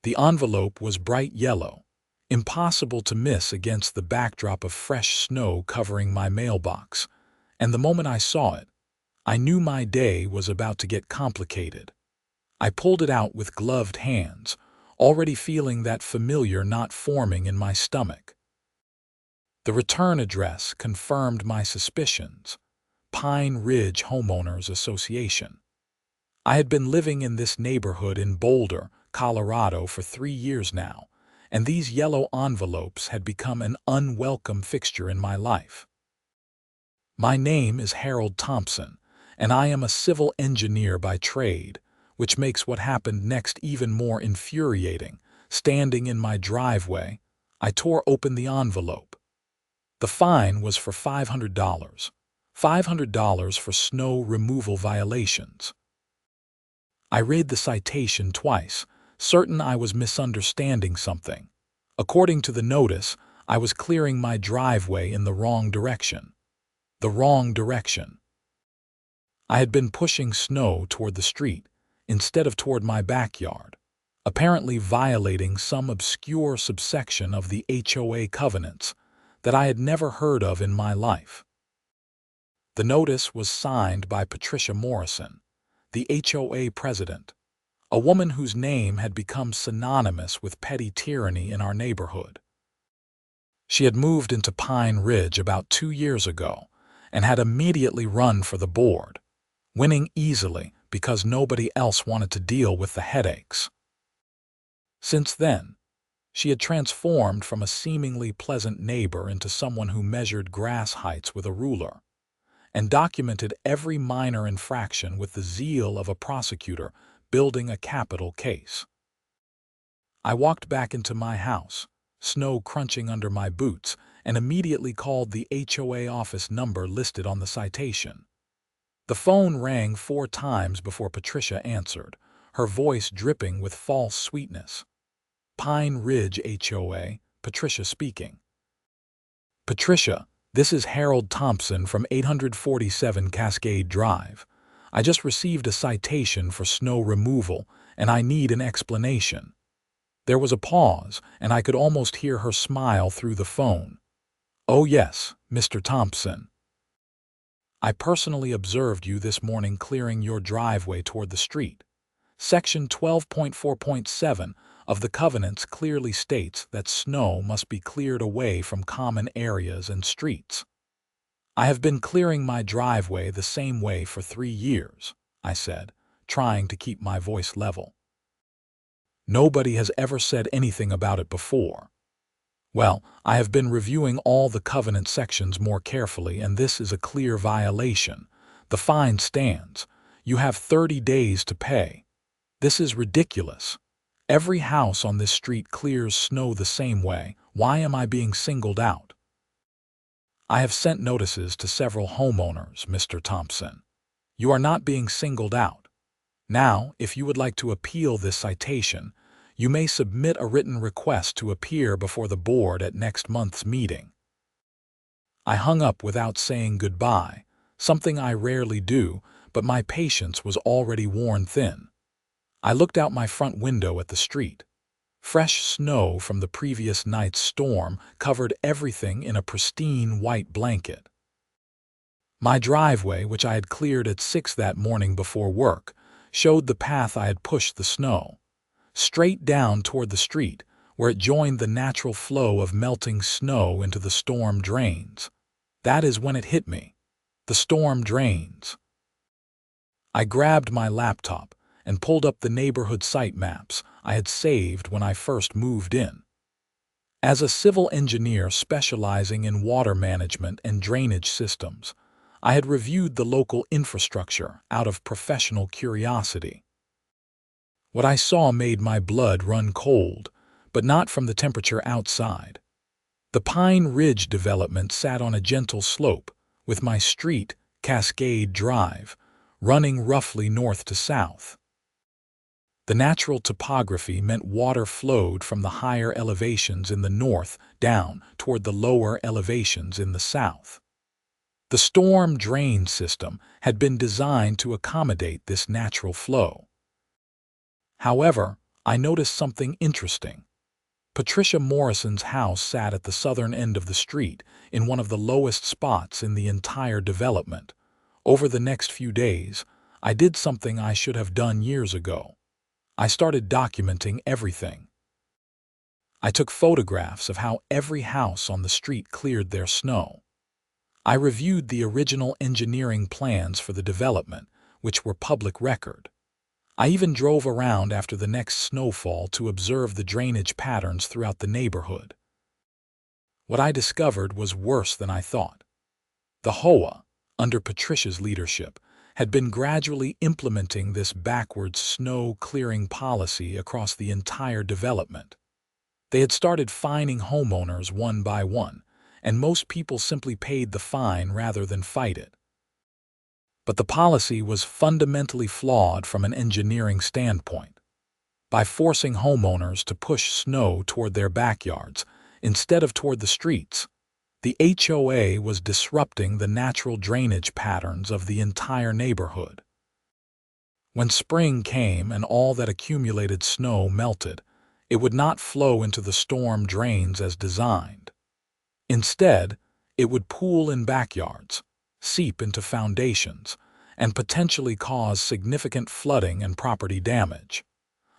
The envelope was bright yellow, impossible to miss against the backdrop of fresh snow covering my mailbox, and the moment I saw it, I knew my day was about to get complicated. I pulled it out with gloved hands, already feeling that familiar knot forming in my stomach. The return address confirmed my suspicions: Pine Ridge Homeowners Association. I had been living in this neighborhood in Boulder, Colorado for 3 years now, and these yellow envelopes had become an unwelcome fixture in my life. My name is Harold Thompson, and I am a civil engineer by trade, which makes what happened next even more infuriating. Standing in my driveway, I tore open the envelope. The fine was for $500. $500 for snow removal violations. I read the citation twice, certain I was misunderstanding something. According to the notice, I was clearing my driveway in the wrong direction. The wrong direction. I had been pushing snow toward the street instead of toward my backyard, apparently violating some obscure subsection of the HOA covenants that I had never heard of in my life. The notice was signed by Patricia Morrison, the HOA president, a woman whose name had become synonymous with petty tyranny in our neighborhood. She had moved into Pine Ridge about 2 years ago and had immediately run for the board, winning easily because nobody else wanted to deal with the headaches. Since then, she had transformed from a seemingly pleasant neighbor into someone who measured grass heights with a ruler and documented every minor infraction with the zeal of a prosecutor building a capital case. I walked back into my house, snow crunching under my boots, and immediately called the HOA office number listed on the citation. The phone rang 4 times before Patricia answered, her voice dripping with false sweetness. Pine Ridge HOA, Patricia speaking. Patricia, this is Harold Thompson from 847 Cascade Drive. I just received a citation for snow removal, and I need an explanation. There was a pause, and I could almost hear her smile through the phone. Oh yes, Mr. Thompson. I personally observed you this morning clearing your driveway toward the street. Section 12.4.7 of the covenants clearly states that snow must be cleared away from common areas and streets. I have been clearing my driveway the same way for 3 years, I said, trying to keep my voice level. Nobody has ever said anything about it before. Well, I have been reviewing all the covenant sections more carefully, and this is a clear violation. The fine stands. You have 30 days to pay. This is ridiculous. Every house on this street clears snow the same way. Why am I being singled out? I have sent notices to several homeowners, Mr. Thompson. You are not being singled out. Now, if you would like to appeal this citation, you may submit a written request to appear before the board at next month's meeting. I hung up without saying goodbye, something I rarely do, but my patience was already worn thin. I looked out my front window at the street. Fresh snow from the previous night's storm covered everything in a pristine white blanket. My driveway, which I had cleared at 6 that morning before work, showed the path I had pushed the snow, straight down toward the street, where it joined the natural flow of melting snow into the storm drains. That is when it hit me. The storm drains. I grabbed my laptop and pulled up the neighborhood site maps I had saved when I first moved in. As a civil engineer specializing in water management and drainage systems, I had reviewed the local infrastructure out of professional curiosity. What I saw made my blood run cold, but not from the temperature outside. The Pine Ridge development sat on a gentle slope, with my street, Cascade Drive, running roughly north to south. The natural topography meant water flowed from the higher elevations in the north down toward the lower elevations in the south. The storm drain system had been designed to accommodate this natural flow. However, I noticed something interesting. Patricia Morrison's house sat at the southern end of the street, in one of the lowest spots in the entire development. Over the next few days, I did something I should have done years ago. I started documenting everything. I took photographs of how every house on the street cleared their snow. I reviewed the original engineering plans for the development, which were public record. I even drove around after the next snowfall to observe the drainage patterns throughout the neighborhood. What I discovered was worse than I thought. The HOA, under Patricia's leadership, had been gradually implementing this backwards snow-clearing policy across the entire development. They had started fining homeowners one by one, and most people simply paid the fine rather than fight it. But the policy was fundamentally flawed from an engineering standpoint. By forcing homeowners to push snow toward their backyards instead of toward the streets, the HOA was disrupting the natural drainage patterns of the entire neighborhood. When spring came and all that accumulated snow melted, it would not flow into the storm drains as designed. Instead, it would pool in backyards, seep into foundations, and potentially cause significant flooding and property damage.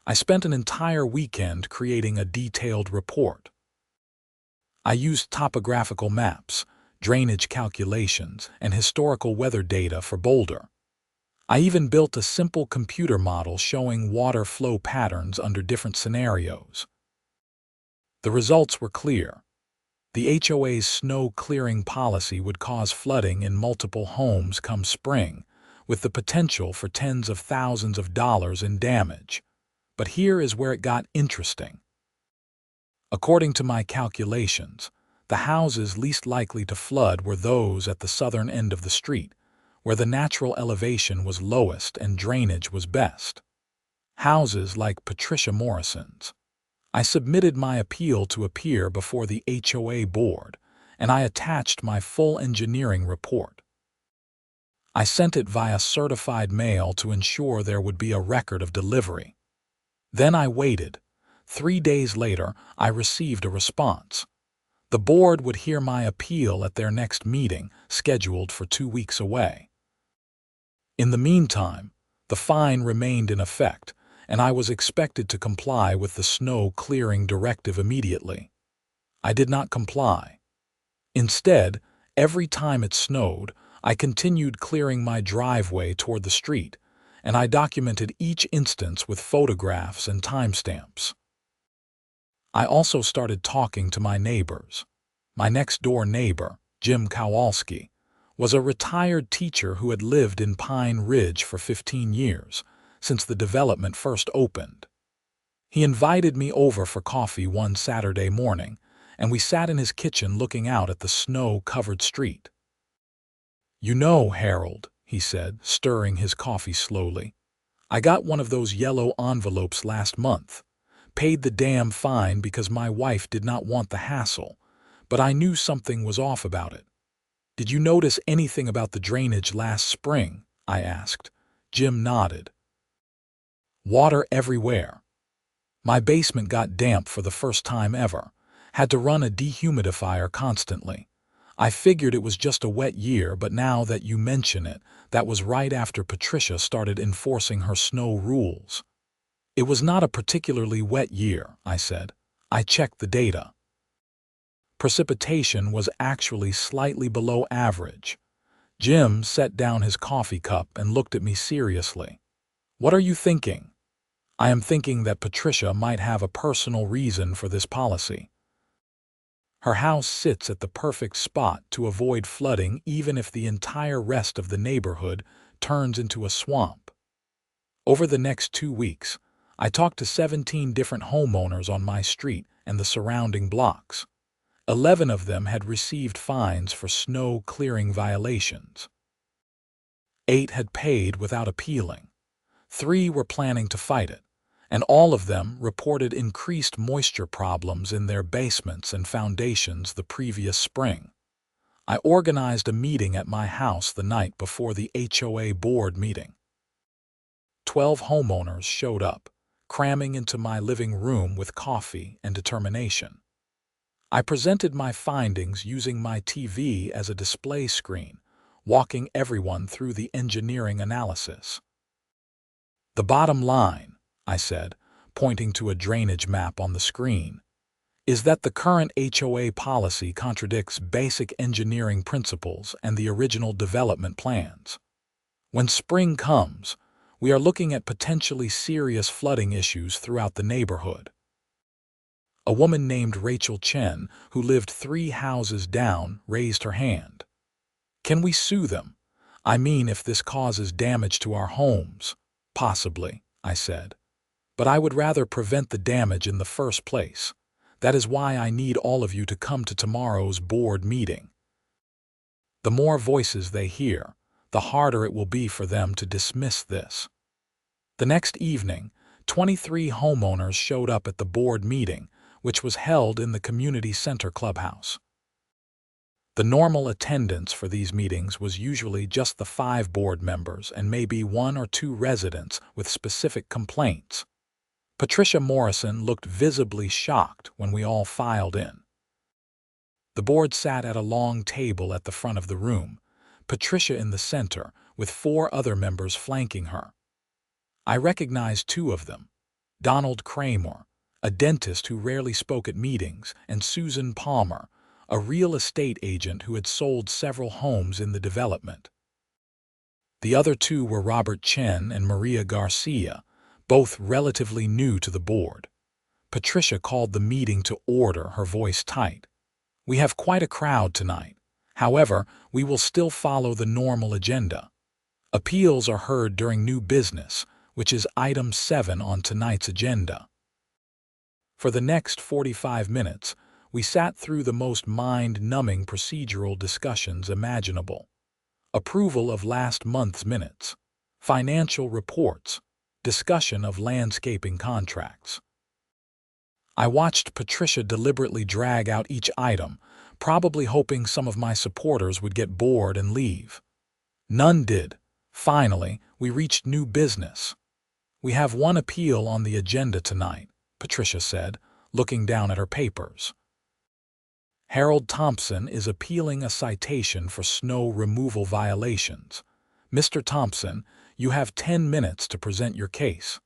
I spent an entire weekend creating a detailed report. I used topographical maps, drainage calculations, and historical weather data for Boulder. I even built a simple computer model showing water flow patterns under different scenarios. The results were clear. The HOA's snow-clearing policy would cause flooding in multiple homes come spring, with the potential for tens of thousands of dollars in damage. But here is where it got interesting. According to my calculations, the houses least likely to flood were those at the southern end of the street, where the natural elevation was lowest and drainage was best. Houses like Patricia Morrison's. I submitted my appeal to appear before the HOA board, and I attached my full engineering report. I sent it via certified mail to ensure there would be a record of delivery. Then I waited. 3 days later, I received a response. The board would hear my appeal at their next meeting, scheduled for 2 weeks away. In the meantime, the fine remained in effect, and I was expected to comply with the snow-clearing directive immediately. I did not comply. Instead, every time it snowed, I continued clearing my driveway toward the street, and I documented each instance with photographs and timestamps. I also started talking to my neighbors. My next-door neighbor, Jim Kowalski, was a retired teacher who had lived in Pine Ridge for 15 years, since the development first opened. He invited me over for coffee one Saturday morning, and we sat in his kitchen looking out at the snow-covered street. "You know, Harold," he said, stirring his coffee slowly, "I got one of those yellow envelopes last month. Paid the damn fine because my wife did not want the hassle, but I knew something was off about it." "Did you notice anything about the drainage last spring?" I asked. Jim nodded. "Water everywhere. My basement got damp for the first time ever. Had to run a dehumidifier constantly. I figured it was just a wet year, but now that you mention it, that was right after Patricia started enforcing her snow rules." "It was not a particularly wet year," I said. "I checked the data. Precipitation was actually slightly below average." Jim set down his coffee cup and looked at me seriously. "What are you thinking?" "I am thinking that Patricia might have a personal reason for this policy. Her house sits at the perfect spot to avoid flooding even if the entire rest of the neighborhood turns into a swamp." Over the next 2 weeks, I talked to 17 different homeowners on my street and the surrounding blocks. 11 of them had received fines for snow-clearing violations. 8 had paid without appealing. 3 were planning to fight it, and all of them reported increased moisture problems in their basements and foundations the previous spring. I organized a meeting at my house the night before the HOA board meeting. 12 homeowners showed up, cramming into my living room with coffee and determination. I presented my findings using my TV as a display screen, walking everyone through the engineering analysis. "The bottom line," I said, pointing to a drainage map on the screen, "is that the current HOA policy contradicts basic engineering principles and the original development plans. When spring comes, we are looking at potentially serious flooding issues throughout the neighborhood." A woman named Rachel Chen, who lived 3 houses down, raised her hand. "Can we sue them? I mean, if this causes damage to our homes." "Possibly," I said. "But I would rather prevent the damage in the first place. That is why I need all of you to come to tomorrow's board meeting." The more voices they hear, the harder it will be for them to dismiss this. The next evening, 23 homeowners showed up at the board meeting, which was held in the community center clubhouse. The normal attendance for these meetings was usually just the 5 board members and maybe 1 or 2 residents with specific complaints. Patricia Morrison looked visibly shocked when we all filed in. The board sat at a long table at the front of the room, Patricia in the center, with 4 other members flanking her. I recognized 2 of them: Donald Kramer, a dentist who rarely spoke at meetings, and Susan Palmer, a real estate agent who had sold several homes in the development. The other 2 were Robert Chen and Maria Garcia, both relatively new to the board. Patricia called the meeting to order, her voice tight. "We have quite a crowd tonight. However, we will still follow the normal agenda. Appeals are heard during new business, which is item 7 on tonight's agenda." For the next 45 minutes, we sat through the most mind-numbing procedural discussions imaginable. Approval of last month's minutes, financial reports, discussion of landscaping contracts. I watched Patricia deliberately drag out each item, probably hoping some of my supporters would get bored and leave. None did. Finally, we reached new business. "We have 1 appeal on the agenda tonight," Patricia said, looking down at her papers. "Harold Thompson is appealing a citation for snow removal violations. Mr. Thompson, you have 10 minutes to present your case."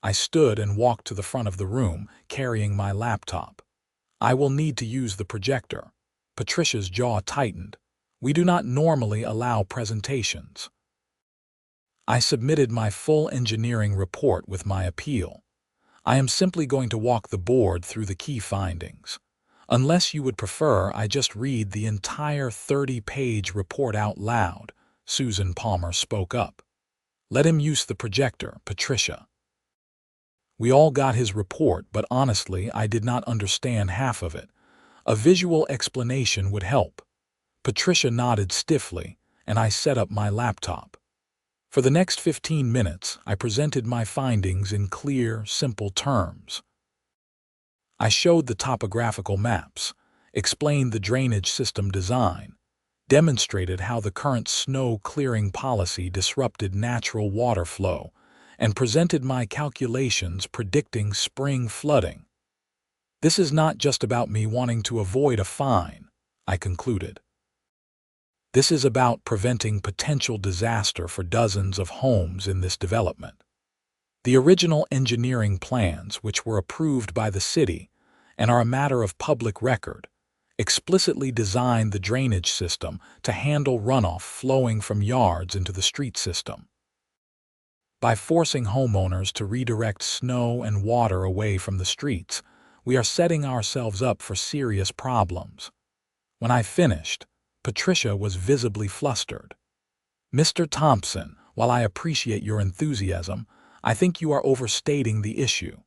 I stood and walked to the front of the room, carrying my laptop. "I will need to use the projector." Patricia's jaw tightened. "We do not normally allow presentations." I submitted my full engineering report with my appeal. "I am simply going to walk the board through the key findings. Unless you would prefer I just read the entire 30-page report out loud," Susan Palmer spoke up. "Let him use the projector, Patricia." We all got his report, but honestly, I did not understand half of it. A visual explanation would help. Patricia nodded stiffly, and I set up my laptop. For the next 15 minutes, I presented my findings in clear, simple terms. I showed the topographical maps, explained the drainage system design, demonstrated how the current snow clearing policy disrupted natural water flow, and presented my calculations predicting spring flooding. "This is not just about me wanting to avoid a fine," I concluded. "This is about preventing potential disaster for dozens of homes in this development." The original engineering plans, which were approved by the city and are a matter of public record, explicitly designed the drainage system to handle runoff flowing from yards into the street system. By forcing homeowners to redirect snow and water away from the streets, we are setting ourselves up for serious problems. When I finished, Patricia was visibly flustered. "Mr. Thompson, while I appreciate your enthusiasm, I think you are overstating the issue.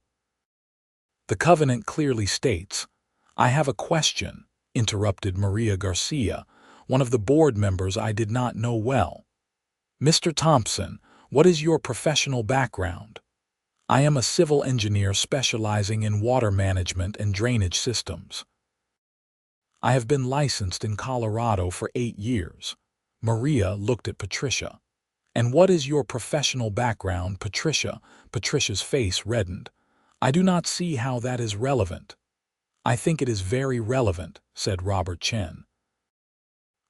The covenant clearly states—" "I have a question," interrupted Maria Garcia, one of the board members I did not know well. "Mr. Thompson, what is your professional background?" "I am a civil engineer specializing in water management and drainage systems. I have been licensed in Colorado for 8 years. Maria looked at Patricia. And what is your professional background, Patricia? Patricia's face reddened. I do not see how that is relevant. I think it is very relevant, said Robert Chen.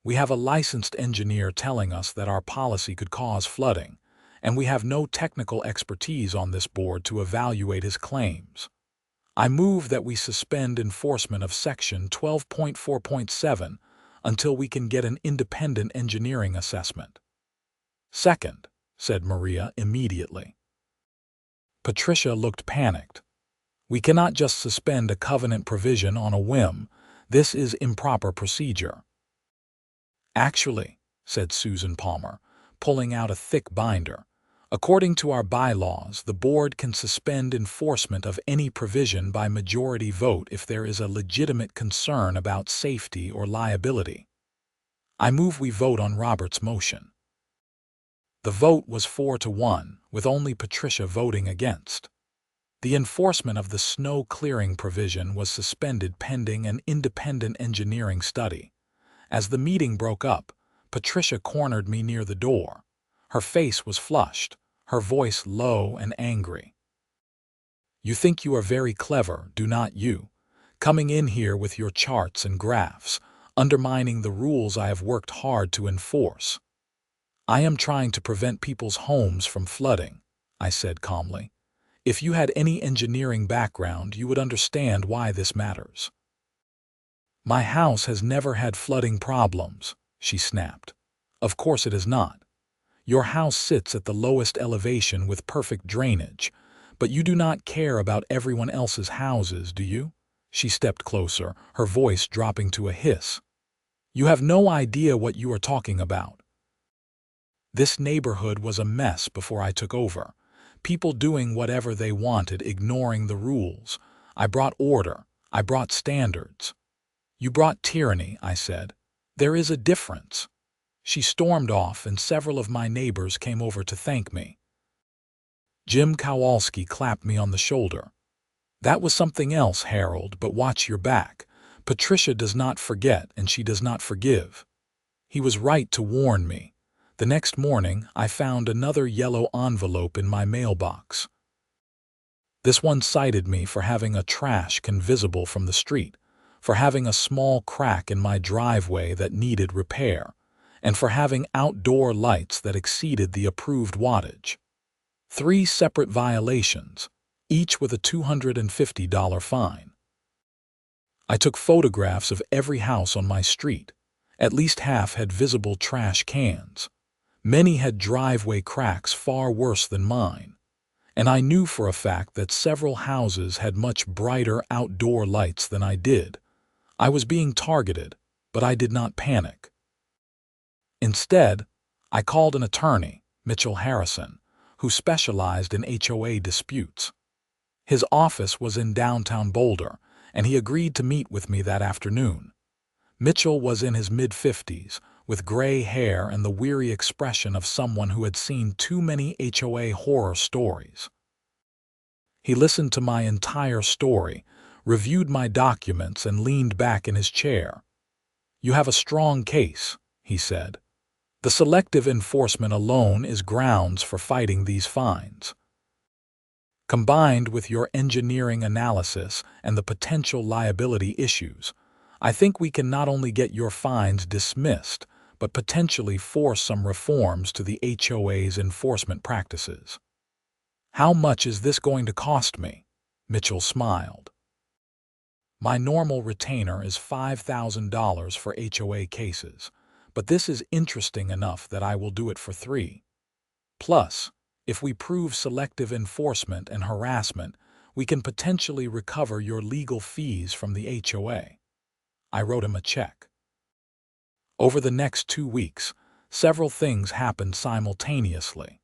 We have a licensed engineer telling us that our policy could cause flooding, and we have no technical expertise on this board to evaluate his claims. I move that we suspend enforcement of Section 12.4.7 until we can get an independent engineering assessment. Second, said Maria immediately. Patricia looked panicked. We cannot just suspend a covenant provision on a whim. This is improper procedure. Actually, said Susan Palmer, pulling out a thick binder, according to our bylaws, the board can suspend enforcement of any provision by majority vote if there is a legitimate concern about safety or liability. I move we vote on Robert's motion. The vote was 4-1, with only Patricia voting against. The enforcement of the snow clearing provision was suspended pending an independent engineering study. As the meeting broke up, Patricia cornered me near the door. Her face was flushed, her voice low and angry. You think you are very clever, do not you? Coming in here with your charts and graphs, undermining the rules I have worked hard to enforce. I am trying to prevent people's homes from flooding, I said calmly. If you had any engineering background, you would understand why this matters. My house has never had flooding problems, she snapped. Of course it has not. Your house sits at the lowest elevation with perfect drainage, but you do not care about everyone else's houses, do you? She stepped closer, her voice dropping to a hiss. You have no idea what you are talking about. This neighborhood was a mess before I took over. People doing whatever they wanted, ignoring the rules. I brought order. I brought standards. You brought tyranny, I said. There is a difference. She stormed off, and several of my neighbors came over to thank me. Jim Kowalski clapped me on the shoulder. That was something else, Harold, but watch your back. Patricia does not forget, and she does not forgive. He was right to warn me. The next morning, I found another yellow envelope in my mailbox. This one cited me for having a trash can visible from the street, for having a small crack in my driveway that needed repair, and for having outdoor lights that exceeded the approved wattage. 3 separate violations, each with a $250 fine. I took photographs of every house on my street. At least half had visible trash cans. Many had driveway cracks far worse than mine, and I knew for a fact that several houses had much brighter outdoor lights than I did. I was being targeted, but I did not panic. Instead, I called an attorney, Mitchell Harrison, who specialized in HOA disputes. His office was in downtown Boulder, and he agreed to meet with me that afternoon. Mitchell was in his mid-50s, with gray hair and the weary expression of someone who had seen too many HOA horror stories. He listened to my entire story, reviewed my documents, and leaned back in his chair. You have a strong case, he said. The selective enforcement alone is grounds for fighting these fines. Combined with your engineering analysis and the potential liability issues, I think we can not only get your fines dismissed, but potentially force some reforms to the HOA's enforcement practices. How much is this going to cost me? Mitchell smiled. My normal retainer is $5,000 for HOA cases, but this is interesting enough that I will do it for $3,000. Plus, if we prove selective enforcement and harassment, we can potentially recover your legal fees from the HOA. I wrote him a check. Over the next 2 weeks, several things happened simultaneously.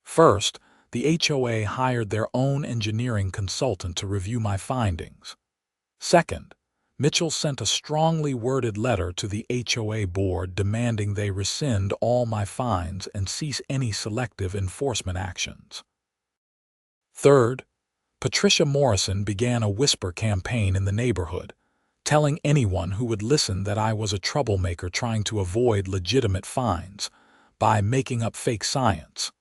First, the HOA hired their own engineering consultant to review my findings. Second, Mitchell sent a strongly worded letter to the HOA board demanding they rescind all my fines and cease any selective enforcement actions. Third, Patricia Morrison began a whisper campaign in the neighborhood, telling anyone who would listen that I was a troublemaker trying to avoid legitimate fines, by making up fake science.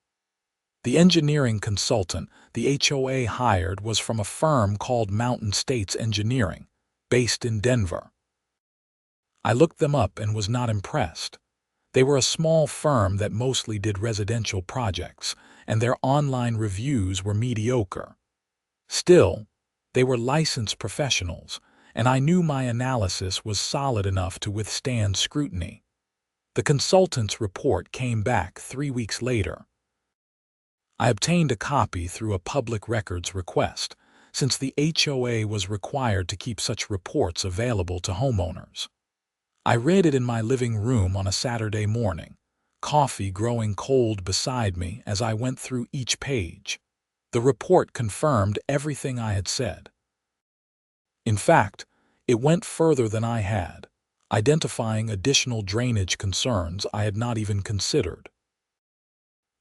The engineering consultant the HOA hired was from a firm called Mountain States Engineering, based in Denver. I looked them up and was not impressed. They were a small firm that mostly did residential projects, and their online reviews were mediocre. Still, they were licensed professionals, and I knew my analysis was solid enough to withstand scrutiny. The consultant's report came back 3 weeks later. I obtained a copy through a public records request, since the HOA was required to keep such reports available to homeowners. I read it in my living room on a Saturday morning, coffee growing cold beside me as I went through each page. The report confirmed everything I had said. In fact, it went further than I had, identifying additional drainage concerns I had not even considered.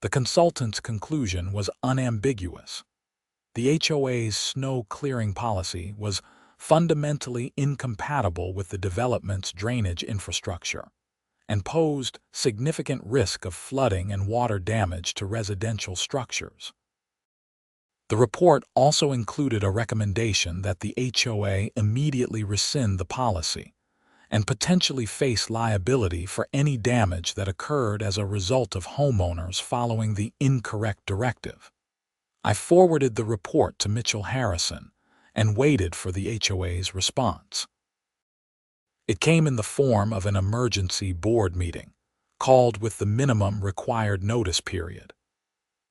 The consultant's conclusion was unambiguous. The HOA's snow clearing policy was fundamentally incompatible with the development's drainage infrastructure and posed significant risk of flooding and water damage to residential structures. The report also included a recommendation that the HOA immediately rescind the policy and potentially face liability for any damage that occurred as a result of homeowners following the incorrect directive. I forwarded the report to Mitchell Harrison and waited for the HOA's response. It came in the form of an emergency board meeting, called with the minimum required notice period.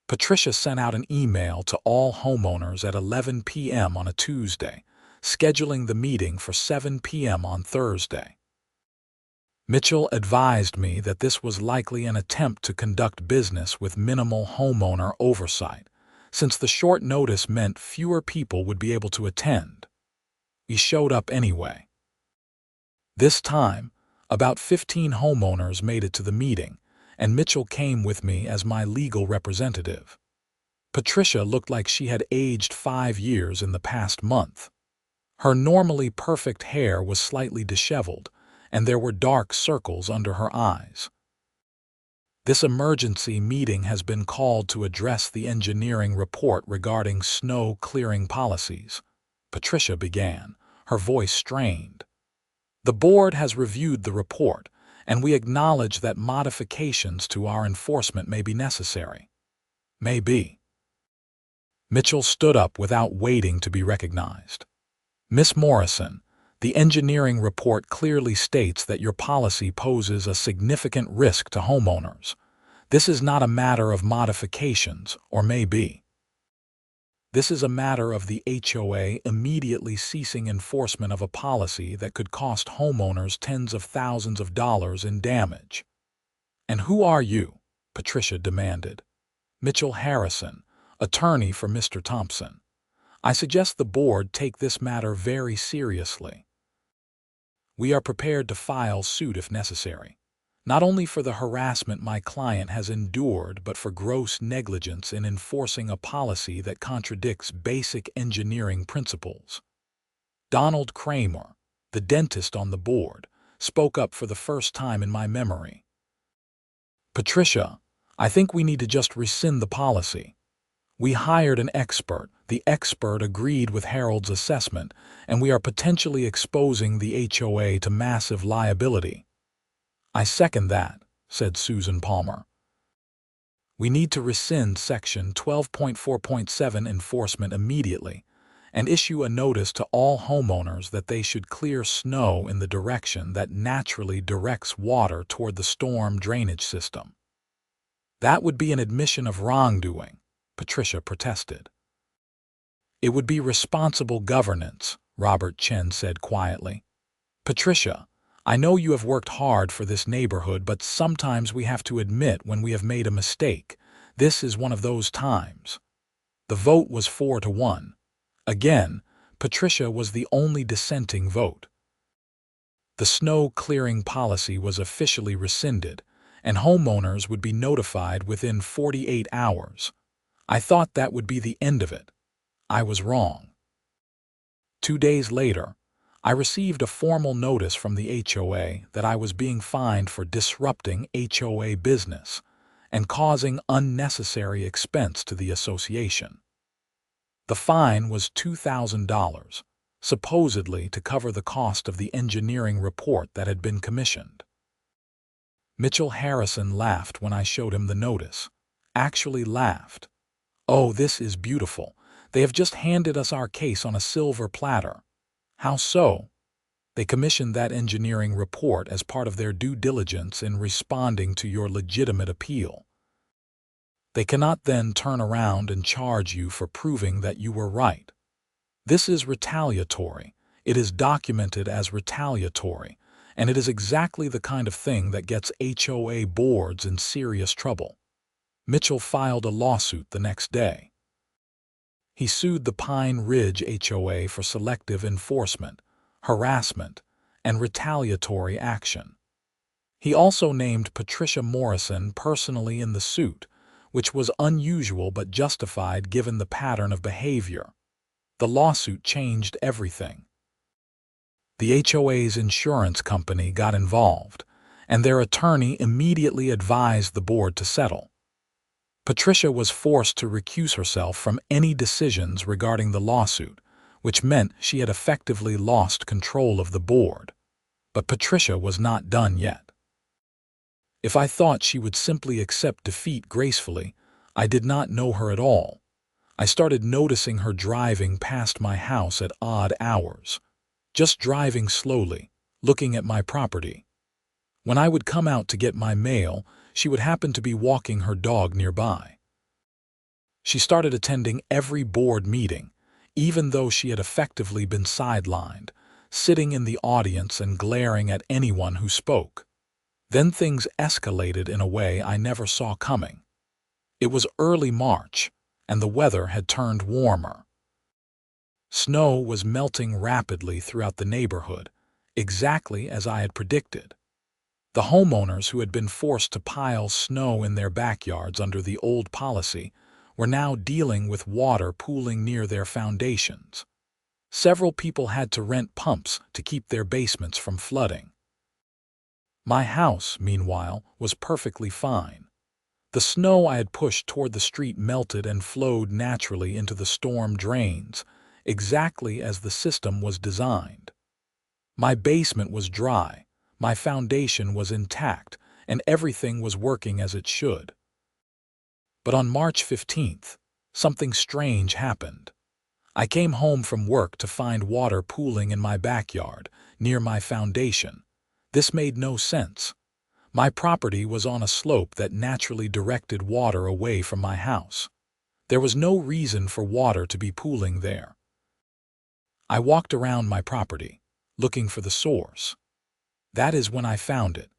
Patricia sent out an email to all homeowners at 11 p.m. on a Tuesday, scheduling the meeting for 7 p.m. on Thursday. Mitchell advised me that this was likely an attempt to conduct business with minimal homeowner oversight, since the short notice meant fewer people would be able to attend. We showed up anyway. This time, about 15 homeowners made it to the meeting, and Mitchell came with me as my legal representative. Patricia looked like she had aged 5 years in the past month. Her normally perfect hair was slightly disheveled, and there were dark circles under her eyes. This emergency meeting has been called to address the engineering report regarding snow clearing policies, Patricia began, her voice strained. The board has reviewed the report, and we acknowledge that modifications to our enforcement may be necessary. May be. Mitchell stood up without waiting to be recognized. Miss Morrison, the engineering report clearly states that your policy poses a significant risk to homeowners. This is not a matter of modifications, or may be. This is a matter of the HOA immediately ceasing enforcement of a policy that could cost homeowners tens of thousands of dollars in damage. And who are you? Patricia demanded. Mitchell Harrison, attorney for Mr. Thompson. I suggest the board take this matter very seriously. We are prepared to file suit if necessary, not only for the harassment my client has endured, but for gross negligence in enforcing a policy that contradicts basic engineering principles. Donald Kramer, the dentist on the board, spoke up for the first time in my memory. Patricia, I think we need to just rescind the policy. We hired an expert. The expert agreed with Harold's assessment, and we are potentially exposing the HOA to massive liability. I second that, said Susan Palmer. We need to rescind Section 12.4.7 enforcement immediately and issue a notice to all homeowners that they should clear snow in the direction that naturally directs water toward the storm drainage system. That would be an admission of wrongdoing, Patricia protested. It would be responsible governance, Robert Chen said quietly. Patricia, I know you have worked hard for this neighborhood, but sometimes we have to admit when we have made a mistake. This is one of those times. The vote was 4-1. Again, Patricia was the only dissenting vote. The snow clearing policy was officially rescinded, and homeowners would be notified within 48 hours. I thought that would be the end of it. I was wrong. 2 days later, I received a formal notice from the HOA that I was being fined for disrupting HOA business, and causing unnecessary expense to the association. The fine was $2,000, supposedly to cover the cost of the engineering report that had been commissioned. Mitchell Harrison laughed when I showed him the notice. Actually laughed. "Oh, this is beautiful. They have just handed us our case on a silver platter." "How so?" "They commissioned that engineering report as part of their due diligence in responding to your legitimate appeal. They cannot then turn around and charge you for proving that you were right. This is retaliatory. It is documented as retaliatory, and it is exactly the kind of thing that gets HOA boards in serious trouble." Mitchell filed a lawsuit the next day. He sued the Pine Ridge HOA for selective enforcement, harassment, and retaliatory action. He also named Patricia Morrison personally in the suit, which was unusual but justified given the pattern of behavior. The lawsuit changed everything. The HOA's insurance company got involved, and their attorney immediately advised the board to settle. Patricia was forced to recuse herself from any decisions regarding the lawsuit, which meant she had effectively lost control of the board. But Patricia was not done yet. If I thought she would simply accept defeat gracefully, I did not know her at all. I started noticing her driving past my house at odd hours, just driving slowly, looking at my property. When I would come out to get my mail, she would happen to be walking her dog nearby. She started attending every board meeting, even though she had effectively been sidelined, sitting in the audience and glaring at anyone who spoke. Then things escalated in a way I never saw coming. It was early March, and the weather had turned warmer. Snow was melting rapidly throughout the neighborhood, exactly as I had predicted. The homeowners who had been forced to pile snow in their backyards under the old policy were now dealing with water pooling near their foundations. Several people had to rent pumps to keep their basements from flooding. My house, meanwhile, was perfectly fine. The snow I had pushed toward the street melted and flowed naturally into the storm drains, exactly as the system was designed. My basement was dry, my foundation was intact, and everything was working as it should. But on March 15th, something strange happened. I came home from work to find water pooling in my backyard, near my foundation. This made no sense. My property was on a slope that naturally directed water away from my house. There was no reason for water to be pooling there. I walked around my property, looking for the source. That is when I found it.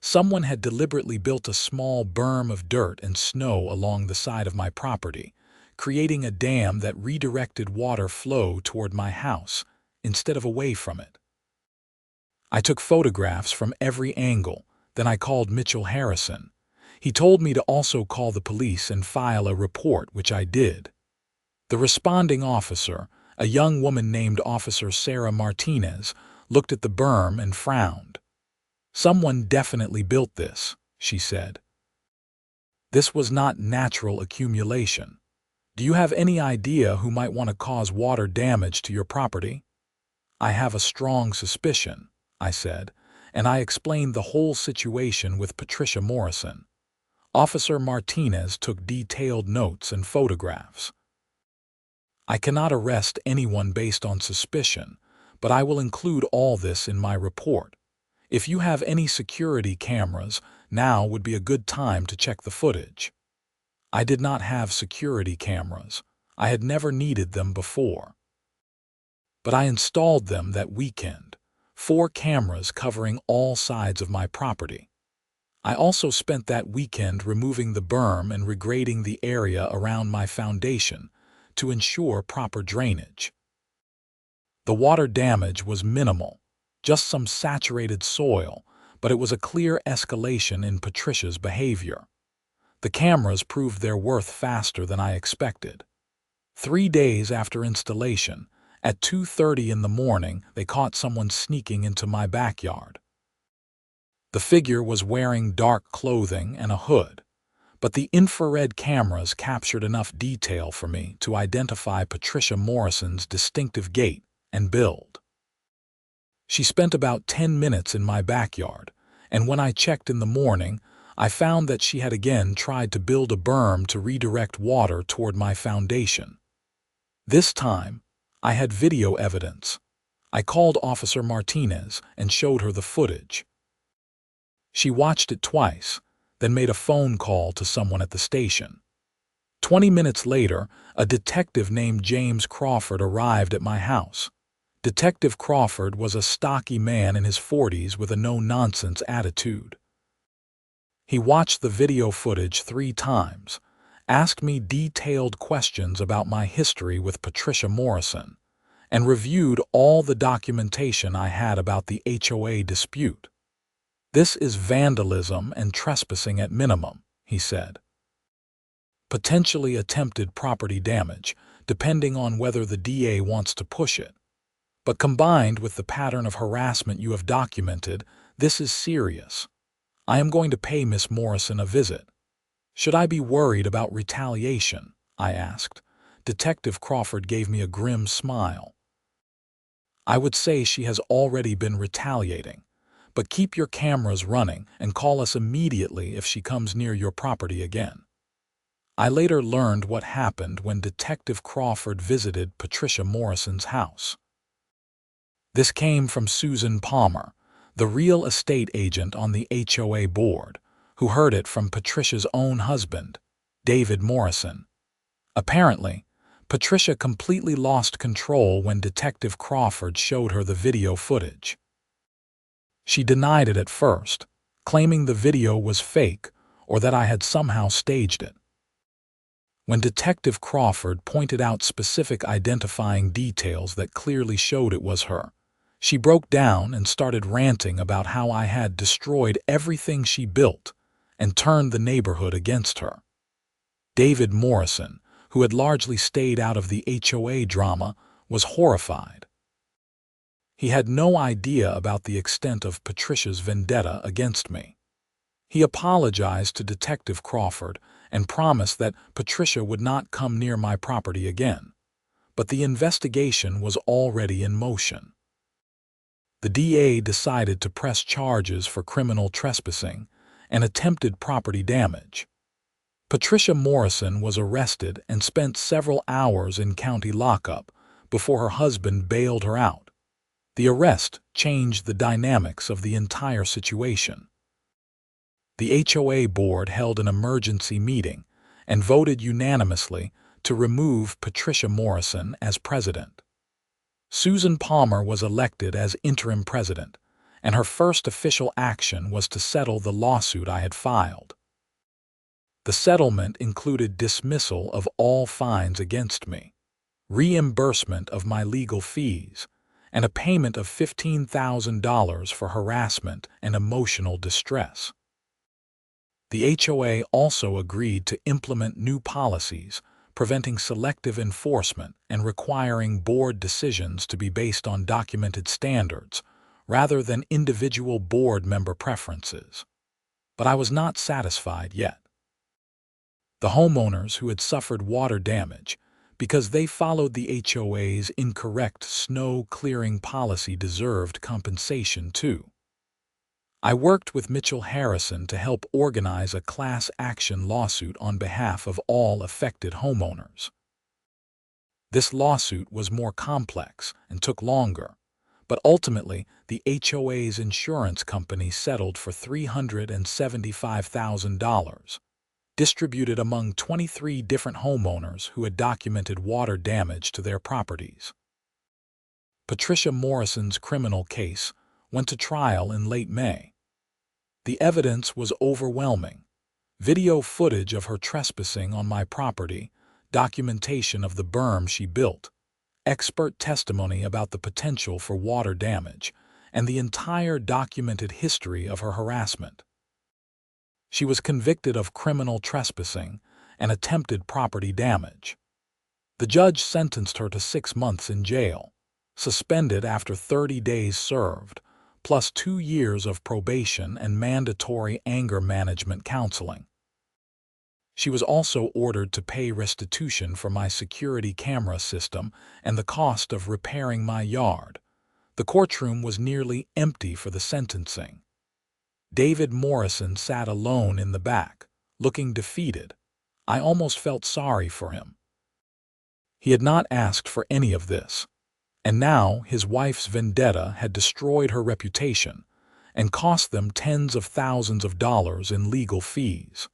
Someone had deliberately built a small berm of dirt and snow along the side of my property, creating a dam that redirected water flow toward my house instead of away from it. I took photographs from every angle, then I called Mitchell Harrison. He told me to also call the police and file a report, which I did. The responding officer, a young woman named Officer Sarah Martinez, looked at the berm and frowned. "Someone definitely built this," she said. "This was not natural accumulation. Do you have any idea who might want to cause water damage to your property?" "I have a strong suspicion," I said, and I explained the whole situation with Patricia Morrison. Officer Martinez took detailed notes and photographs. "I cannot arrest anyone based on suspicion, but I will include all this in my report. If you have any security cameras, now would be a good time to check the footage." I did not have security cameras. I had never needed them before. But I installed them that weekend, 4 cameras covering all sides of my property. I also spent that weekend removing the berm and regrading the area around my foundation to ensure proper drainage. The water damage was minimal, just some saturated soil, but it was a clear escalation in Patricia's behavior. The cameras proved their worth faster than I expected. 3 days after installation, at 2:30 in the morning, they caught someone sneaking into my backyard. The figure was wearing dark clothing and a hood, but the infrared cameras captured enough detail for me to identify Patricia Morrison's distinctive gait and build. She spent about 10 minutes in my backyard, and when I checked in the morning, I found that she had again tried to build a berm to redirect water toward my foundation. This time, I had video evidence. I called Officer Martinez and showed her the footage. She watched it twice, then made a phone call to someone at the station. 20 minutes later, a detective named James Crawford arrived at my house. Detective Crawford was a stocky man in his 40s with a no-nonsense attitude. He watched the video footage 3 times, asked me detailed questions about my history with Patricia Morrison, and reviewed all the documentation I had about the HOA dispute. "This is vandalism and trespassing at minimum," he said. "Potentially attempted property damage, depending on whether the DA wants to push it. But combined with the pattern of harassment you have documented, this is serious. I am going to pay Miss Morrison a visit." "Should I be worried about retaliation?" I asked. Detective Crawford gave me a grim smile. "I would say she has already been retaliating, but keep your cameras running and call us immediately if she comes near your property again." I later learned what happened when Detective Crawford visited Patricia Morrison's house. This came from Susan Palmer, the real estate agent on the HOA board, who heard it from Patricia's own husband, David Morrison. Apparently, Patricia completely lost control when Detective Crawford showed her the video footage. She denied it at first, claiming the video was fake or that I had somehow staged it. When Detective Crawford pointed out specific identifying details that clearly showed it was her, she broke down and started ranting about how I had destroyed everything she built and turned the neighborhood against her. David Morrison, who had largely stayed out of the HOA drama, was horrified. He had no idea about the extent of Patricia's vendetta against me. He apologized to Detective Crawford and promised that Patricia would not come near my property again, but the investigation was already in motion. The DA decided to press charges for criminal trespassing and attempted property damage. Patricia Morrison was arrested and spent several hours in county lockup before her husband bailed her out. The arrest changed the dynamics of the entire situation. The HOA board held an emergency meeting and voted unanimously to remove Patricia Morrison as president. Susan Palmer was elected as interim president, and her first official action was to settle the lawsuit I had filed. The settlement included dismissal of all fines against me, reimbursement of my legal fees, and a payment of $15,000 for harassment and emotional distress. The HOA also agreed to implement new policies preventing selective enforcement and requiring board decisions to be based on documented standards rather than individual board member preferences. But I was not satisfied yet. The homeowners who had suffered water damage because they followed the HOA's incorrect snow clearing policy deserved compensation too. I worked with Mitchell Harrison to help organize a class action lawsuit on behalf of all affected homeowners. This lawsuit was more complex and took longer, but ultimately the HOA's insurance company settled for $375,000, distributed among 23 different homeowners who had documented water damage to their properties. Patricia Morrison's criminal case went to trial in late May. The evidence was overwhelming. Video footage of her trespassing on my property, documentation of the berm she built, expert testimony about the potential for water damage, and the entire documented history of her harassment. She was convicted of criminal trespassing and attempted property damage. The judge sentenced her to 6 months in jail, suspended after 30 days served, plus 2 years of probation and mandatory anger management counseling. She was also ordered to pay restitution for my security camera system and the cost of repairing my yard. The courtroom was nearly empty for the sentencing. David Morrison sat alone in the back, looking defeated. I almost felt sorry for him. He had not asked for any of this, and now his wife's vendetta had destroyed her reputation and cost them tens of thousands of dollars in legal fees.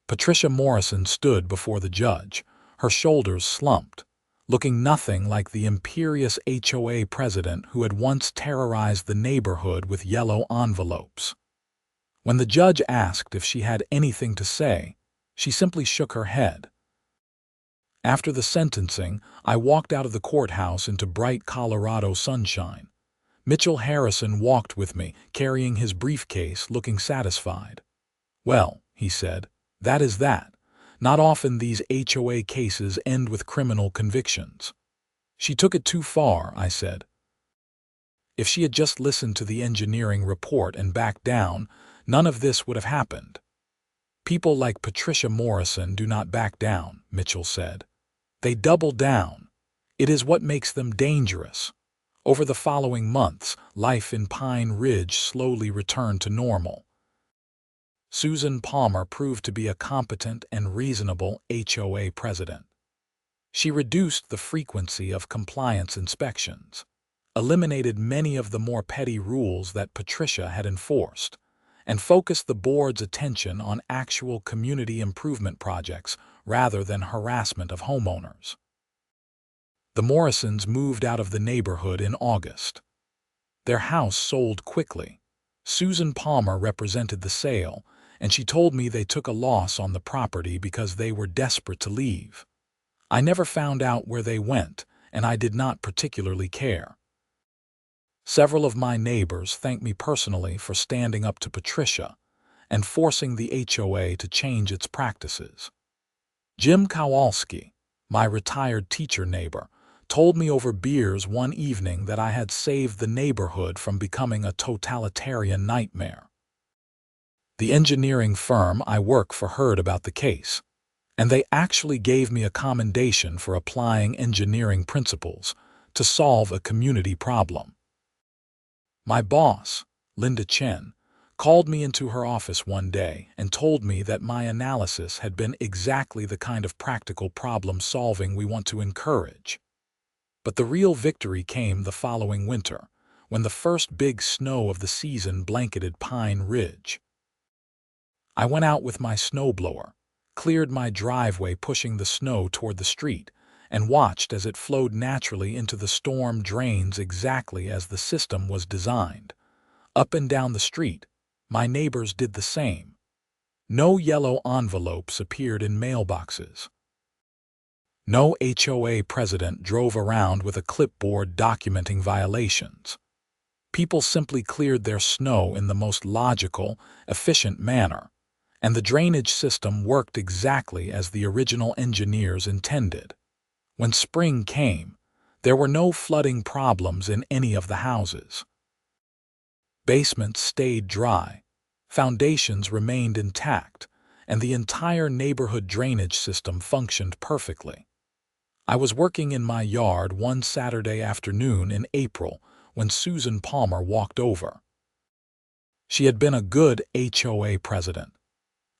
Patricia Morrison stood before the judge, her shoulders slumped, looking nothing like the imperious HOA president who had once terrorized the neighborhood with yellow envelopes. When the judge asked if she had anything to say, she simply shook her head. After the sentencing, I walked out of the courthouse into bright Colorado sunshine. Mitchell Harrison walked with me, carrying his briefcase, looking satisfied. "Well," he said, "that is that. Not often these HOA cases end with criminal convictions." "She took it too far," I said. "If she had just listened to the engineering report and backed down, none of this would have happened." "People like Patricia Morrison do not back down," Mitchell said. "They double down. It is what makes them dangerous." Over the following months, life in Pine Ridge slowly returned to normal. Susan Palmer proved to be a competent and reasonable HOA president. She reduced the frequency of compliance inspections, eliminated many of the more petty rules that Patricia had enforced, and focused the board's attention on actual community improvement projects rather than harassment of homeowners. The Morrisons moved out of the neighborhood in August. Their house sold quickly. Susan Palmer represented the sale, and she told me they took a loss on the property because they were desperate to leave. I never found out where they went, and I did not particularly care. Several of my neighbors thanked me personally for standing up to Patricia and forcing the HOA to change its practices. Jim Kowalski, my retired teacher neighbor, told me over beers one evening that I had saved the neighborhood from becoming a totalitarian nightmare. The engineering firm I work for heard about the case, and they actually gave me a commendation for applying engineering principles to solve a community problem. My boss, Linda Chen, called me into her office one day and told me that my analysis had been exactly the kind of practical problem solving we want to encourage. But the real victory came the following winter, when the first big snow of the season blanketed Pine Ridge. I went out with my snowblower, cleared my driveway pushing the snow toward the street, and watched as it flowed naturally into the storm drains exactly as the system was designed. Up and down the street, my neighbors did the same. No yellow envelopes appeared in mailboxes. No HOA president drove around with a clipboard documenting violations. People simply cleared their snow in the most logical, efficient manner, and the drainage system worked exactly as the original engineers intended. When spring came, there were no flooding problems in any of the houses. Basements stayed dry, foundations remained intact, and the entire neighborhood drainage system functioned perfectly. I was working in my yard one Saturday afternoon in April when Susan Palmer walked over. She had been a good HOA president,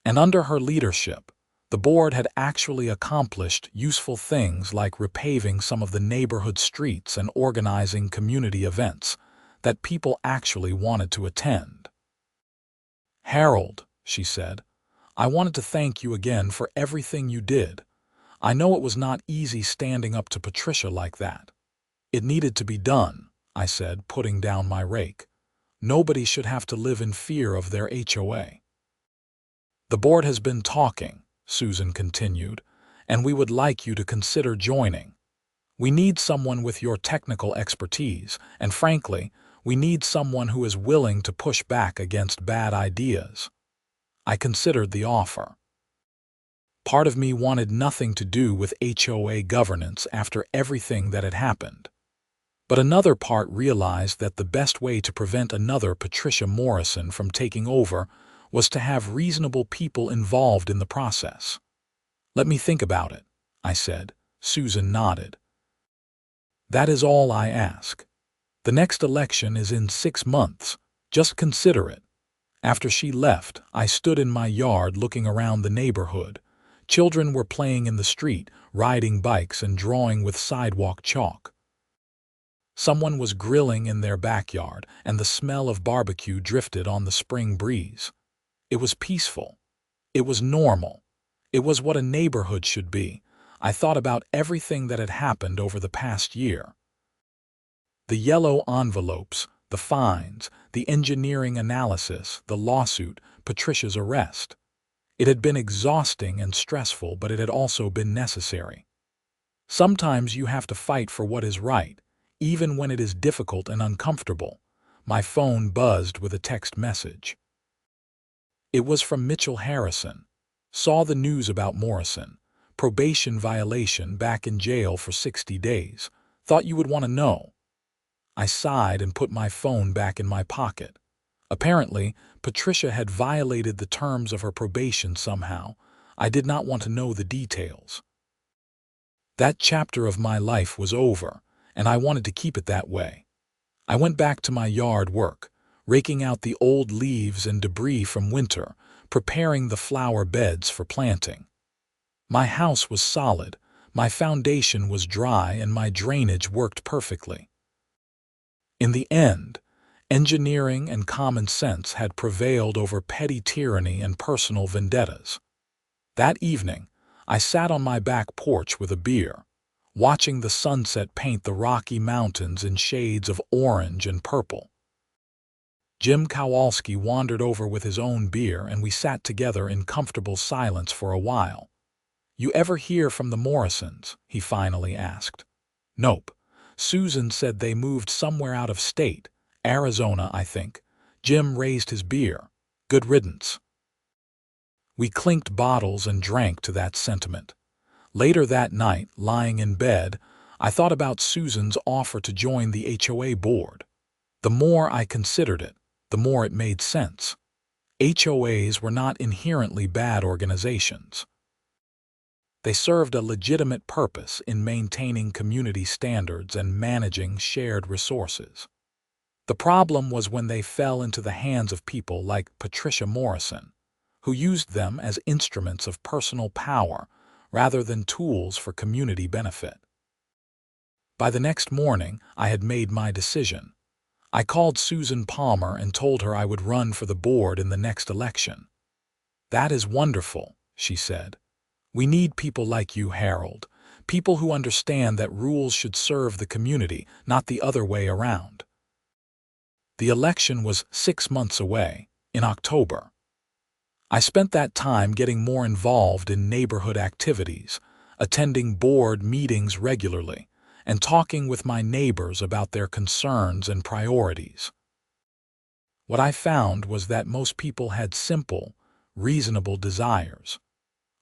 and under her leadership, the board had actually accomplished useful things like repaving some of the neighborhood streets and organizing community events that people actually wanted to attend. "Harold," she said, "I wanted to thank you again for everything you did. I know it was not easy standing up to Patricia like that." "It needed to be done," I said, putting down my rake. "Nobody should have to live in fear of their HOA." "The board has been talking," Susan continued, "and we would like you to consider joining. We need someone with your technical expertise, and frankly, we need someone who is willing to push back against bad ideas." I considered the offer. Part of me wanted nothing to do with HOA governance after everything that had happened. But another part realized that the best way to prevent another Patricia Morrison from taking over was to have reasonable people involved in the process. "Let me think about it," I said. Susan nodded. "That is all I ask. The next election is in 6 months. Just consider it." After she left, I stood in my yard looking around the neighborhood. Children were playing in the street, riding bikes and drawing with sidewalk chalk. Someone was grilling in their backyard, and the smell of barbecue drifted on the spring breeze. It was peaceful. It was normal. It was what a neighborhood should be. I thought about everything that had happened over the past year. The yellow envelopes, the fines, the engineering analysis, the lawsuit, Patricia's arrest. It had been exhausting and stressful, but it had also been necessary. Sometimes you have to fight for what is right, even when it is difficult and uncomfortable. My phone buzzed with a text message. It was from Mitchell Harrison. "Saw the news about Morrison. Probation violation, back in jail for 60 days. Thought you would want to know." I sighed and put my phone back in my pocket. Apparently, Patricia had violated the terms of her probation somehow. I did not want to know the details. That chapter of my life was over, and I wanted to keep it that way. I went back to my yard work, raking out the old leaves and debris from winter, preparing the flower beds for planting. My house was solid, my foundation was dry, and my drainage worked perfectly. In the end, engineering and common sense had prevailed over petty tyranny and personal vendettas. That evening, I sat on my back porch with a beer, watching the sunset paint the Rocky Mountains in shades of orange and purple. Jim Kowalski wandered over with his own beer, and we sat together in comfortable silence for a while. "You ever hear from the Morrisons?" he finally asked. "Nope. Susan said they moved somewhere out of state, Arizona, I think." Jim raised his beer. "Good riddance." We clinked bottles and drank to that sentiment. Later that night, lying in bed, I thought about Susan's offer to join the HOA board. The more I considered it, the more it made sense. HOAs were not inherently bad organizations. They served a legitimate purpose in maintaining community standards and managing shared resources. The problem was when they fell into the hands of people like Patricia Morrison, who used them as instruments of personal power rather than tools for community benefit. By the next morning, I had made my decision. I called Susan Palmer and told her I would run for the board in the next election. "That is wonderful," she said. "We need people like you, Harold, people who understand that rules should serve the community, not the other way around." The election was 6 months away, in October. I spent that time getting more involved in neighborhood activities, attending board meetings regularly, and talking with my neighbors about their concerns and priorities. What I found was that most people had simple, reasonable desires: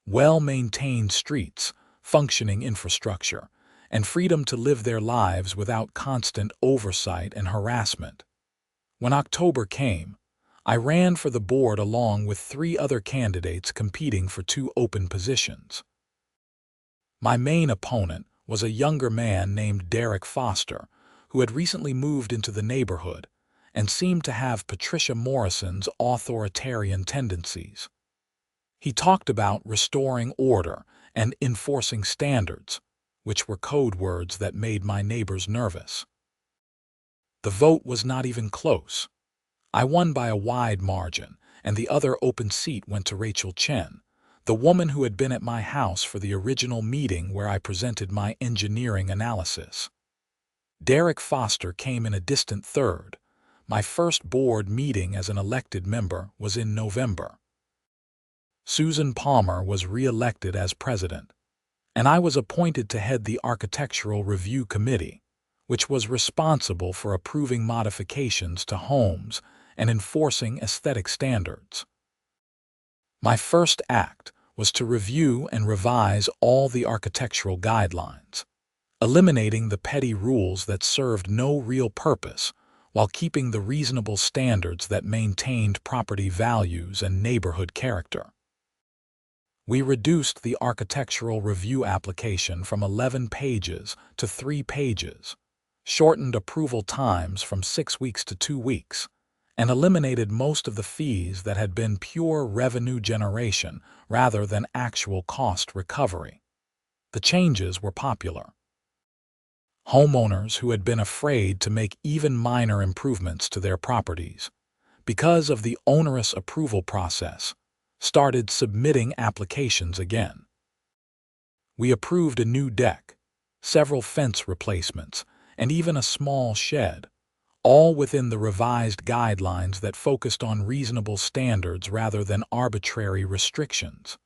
well-maintained streets, functioning infrastructure, and freedom to live their lives without constant oversight and harassment. When October came, I ran for the board along with 3 other candidates competing for 2 open positions. My main opponent was a younger man named Derek Foster, who had recently moved into the neighborhood and seemed to have Patricia Morrison's authoritarian tendencies. He talked about restoring order and enforcing standards, which were code words that made my neighbors nervous. The vote was not even close. I won by a wide margin, and the other open seat went to Rachel Chen, the woman who had been at my house for the original meeting where I presented my engineering analysis. Derek Foster came in a distant third. My first board meeting as an elected member was in November. Susan Palmer was re-elected as president, and I was appointed to head the Architectural Review Committee, which was responsible for approving modifications to homes and enforcing aesthetic standards. My first act was to review and revise all the architectural guidelines, eliminating the petty rules that served no real purpose while keeping the reasonable standards that maintained property values and neighborhood character. We reduced the architectural review application from 11 pages to 3 pages, shortened approval times from 6 weeks to 2 weeks, and eliminated most of the fees that had been pure revenue generation rather than actual cost recovery. The changes were popular. Homeowners who had been afraid to make even minor improvements to their properties because of the onerous approval process started submitting applications again. We approved a new deck, several fence replacements, and even a small shed, all within the revised guidelines that focused on reasonable standards rather than arbitrary restrictions.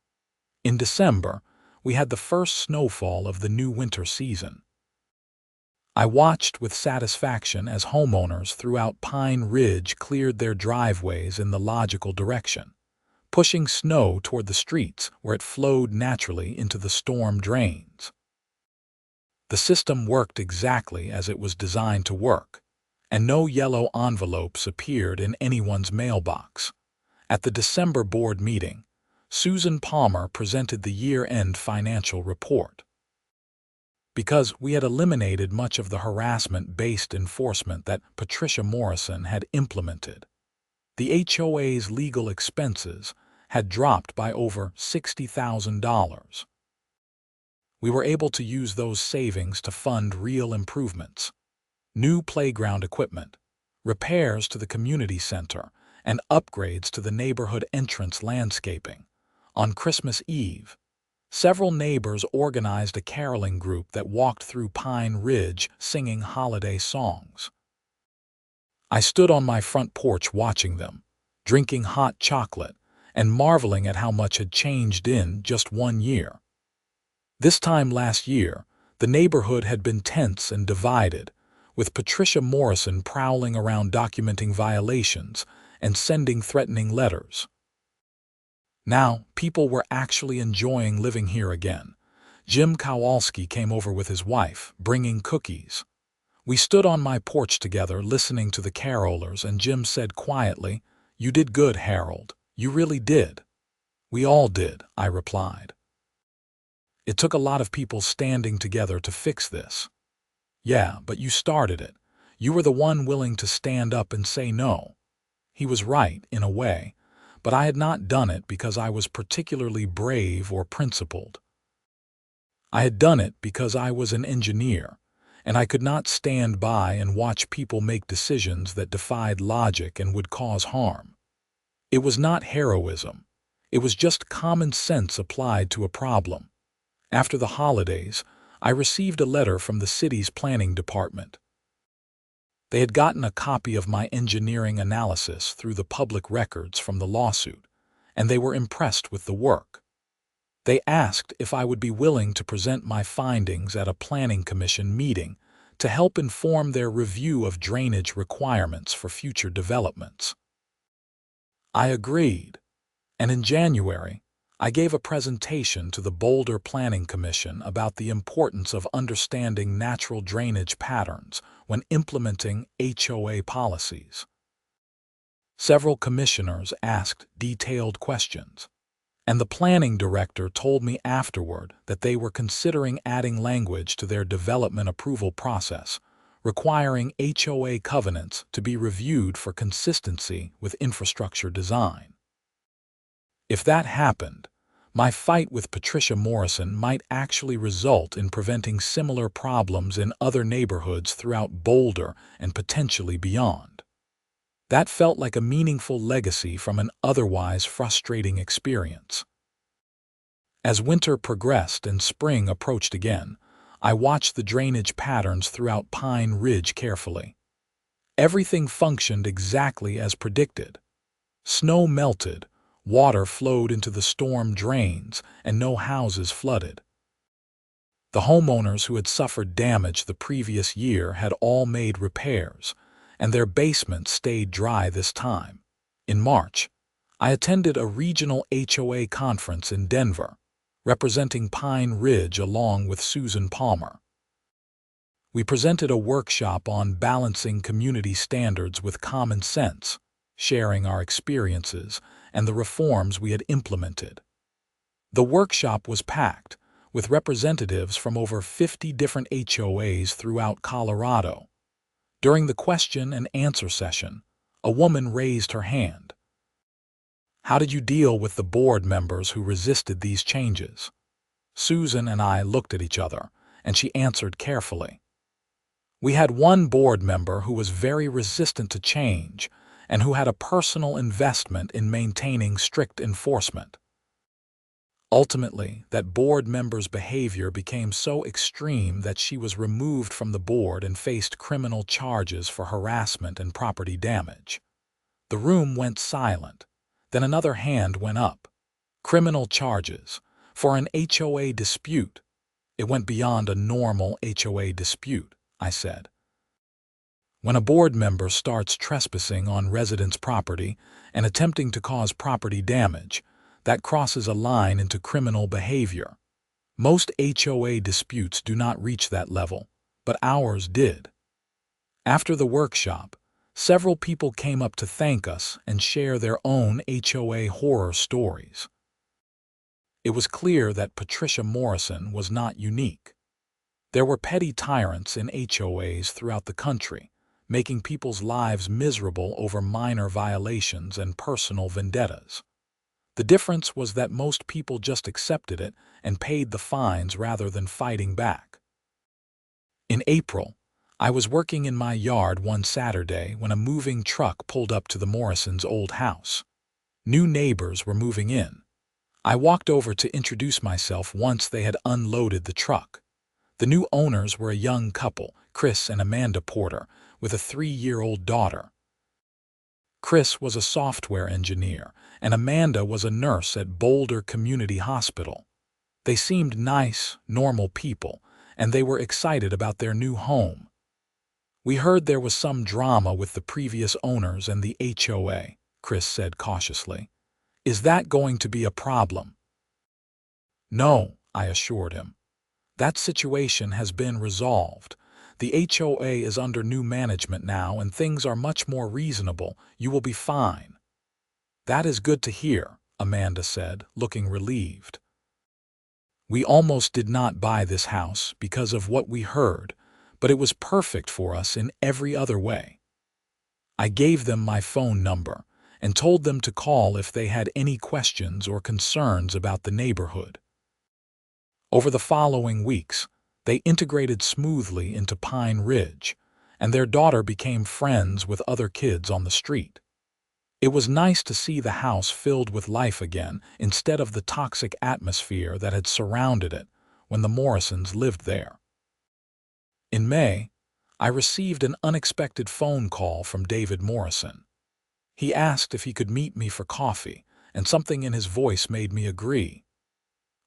In December, we had the first snowfall of the new winter season. I watched with satisfaction as homeowners throughout Pine Ridge cleared their driveways in the logical direction, pushing snow toward the streets where it flowed naturally into the storm drains. The system worked exactly as it was designed to work, and no yellow envelopes appeared in anyone's mailbox. At the December board meeting, Susan Palmer presented the year-end financial report. Because we had eliminated much of the harassment-based enforcement that Patricia Morrison had implemented, the HOA's legal expenses had dropped by over $60,000. We were able to use those savings to fund real improvements, new playground equipment, repairs to the community center, and upgrades to the neighborhood entrance landscaping. On Christmas Eve, several neighbors organized a caroling group that walked through Pine Ridge singing holiday songs. I stood on my front porch watching them, drinking hot chocolate, and marveling at how much had changed in just 1 year. This time last year, the neighborhood had been tense and divided, with Patricia Morrison prowling around documenting violations and sending threatening letters. Now, people were actually enjoying living here again. Jim Kowalski came over with his wife, bringing cookies. We stood on my porch together listening to the carolers, and Jim said quietly, "You did good, Harold. You really did." "We all did," I replied. "It took a lot of people standing together to fix this." "Yeah, but you started it. You were the one willing to stand up and say no." He was right, in a way, but I had not done it because I was particularly brave or principled. I had done it because I was an engineer, and I could not stand by and watch people make decisions that defied logic and would cause harm. It was not heroism. It was just common sense applied to a problem. After the holidays, I received a letter from the city's planning department. They had gotten a copy of my engineering analysis through the public records from the lawsuit, and they were impressed with the work. They asked if I would be willing to present my findings at a planning commission meeting to help inform their review of drainage requirements for future developments. I agreed, and in January, I gave a presentation to the Boulder Planning Commission about the importance of understanding natural drainage patterns when implementing HOA policies. Several commissioners asked detailed questions, and the planning director told me afterward that they were considering adding language to their development approval process, requiring HOA covenants to be reviewed for consistency with infrastructure design. If that happened, my fight with Patricia Morrison might actually result in preventing similar problems in other neighborhoods throughout Boulder and potentially beyond. That felt like a meaningful legacy from an otherwise frustrating experience. As winter progressed and spring approached again, I watched the drainage patterns throughout Pine Ridge carefully. Everything functioned exactly as predicted. Snow melted, water flowed into the storm drains, and no houses flooded. The homeowners who had suffered damage the previous year had all made repairs, and their basements stayed dry this time. In March, I attended a regional HOA conference in Denver, representing Pine Ridge along with Susan Palmer. We presented a workshop on balancing community standards with common sense, sharing our experiences and the reforms we had implemented. The workshop was packed, with representatives from over 50 different HOAs throughout Colorado. During the question and answer session, a woman raised her hand. "How did you deal with the board members who resisted these changes?" Susan and I looked at each other, and she answered carefully. "We had one board member who was very resistant to change and who had a personal investment in maintaining strict enforcement. Ultimately, that board member's behavior became so extreme that she was removed from the board and faced criminal charges for harassment and property damage." The room went silent. Then another hand went up. "Criminal charges for an HOA dispute." "It went beyond a normal HOA dispute," I said. "When a board member starts trespassing on residents' property and attempting to cause property damage, that crosses a line into criminal behavior. Most HOA disputes do not reach that level, but ours did." After the workshop, several people came up to thank us and share their own HOA horror stories. It was clear that Patricia Morrison was not unique. There were petty tyrants in HOAs throughout the country, making people's lives miserable over minor violations and personal vendettas. The difference was that most people just accepted it and paid the fines rather than fighting back. In April, I was working in my yard one Saturday when a moving truck pulled up to the Morrisons' old house. New neighbors were moving in. I walked over to introduce myself once they had unloaded the truck. The new owners were a young couple, Chris and Amanda Porter, with a 3-year-old daughter. Chris was a software engineer, and Amanda was a nurse at Boulder Community Hospital. They seemed nice, normal people, and they were excited about their new home. "We heard there was some drama with the previous owners and the HOA," Chris said cautiously. "Is that going to be a problem?" "No," I assured him. "That situation has been resolved. The HOA is under new management now and things are much more reasonable. You will be fine." "That is good to hear," Amanda said, looking relieved. "We almost did not buy this house because of what we heard, but it was perfect for us in every other way." I gave them my phone number and told them to call if they had any questions or concerns about the neighborhood. Over the following weeks, they integrated smoothly into Pine Ridge, and their daughter became friends with other kids on the street. It was nice to see the house filled with life again instead of the toxic atmosphere that had surrounded it when the Morrisons lived there. In May, I received an unexpected phone call from David Morrison. He asked if he could meet me for coffee, and something in his voice made me agree.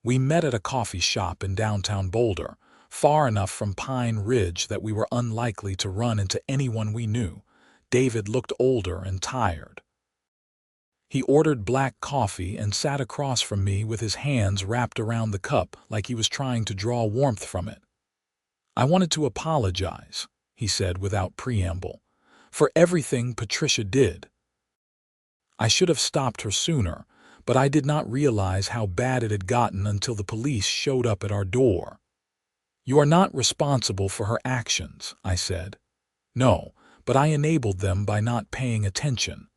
We met at a coffee shop in downtown Boulder, far enough from Pine Ridge that we were unlikely to run into anyone we knew. David looked older and tired. He ordered black coffee and sat across from me with his hands wrapped around the cup like he was trying to draw warmth from it. "I wanted to apologize," he said without preamble, "for everything Patricia did. I should have stopped her sooner, but I did not realize how bad it had gotten until the police showed up at our door." "You are not responsible for her actions," I said. "No, but I enabled them by not paying attention.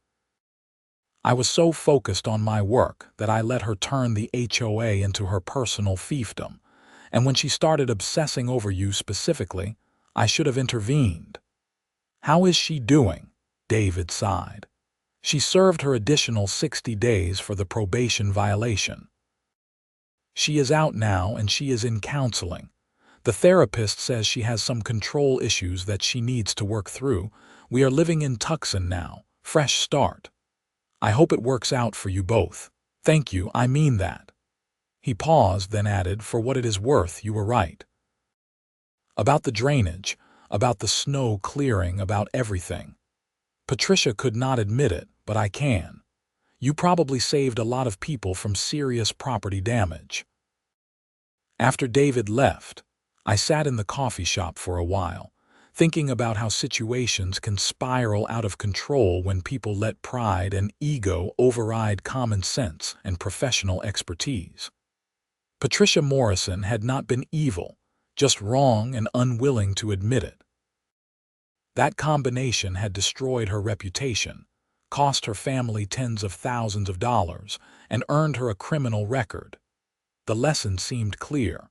I was so focused on my work that I let her turn the HOA into her personal fiefdom, and when she started obsessing over you specifically, I should have intervened." "How is she doing?" David sighed. "She served her additional 60 days for the probation violation. She is out now and she is in counseling. The therapist says she has some control issues that she needs to work through. We are living in Tucson now. Fresh start. I hope it works out for you both." "Thank you, I mean that." He paused, then added, "For what it is worth, you were right. About the drainage, about the snow clearing, about everything. Patricia could not admit it, but I can. You probably saved a lot of people from serious property damage." After David left, I sat in the coffee shop for a while, thinking about how situations can spiral out of control when people let pride and ego override common sense and professional expertise. Patricia Morrison had not been evil, just wrong and unwilling to admit it. That combination had destroyed her reputation, cost her family tens of thousands of dollars, and earned her a criminal record. The lesson seemed clear.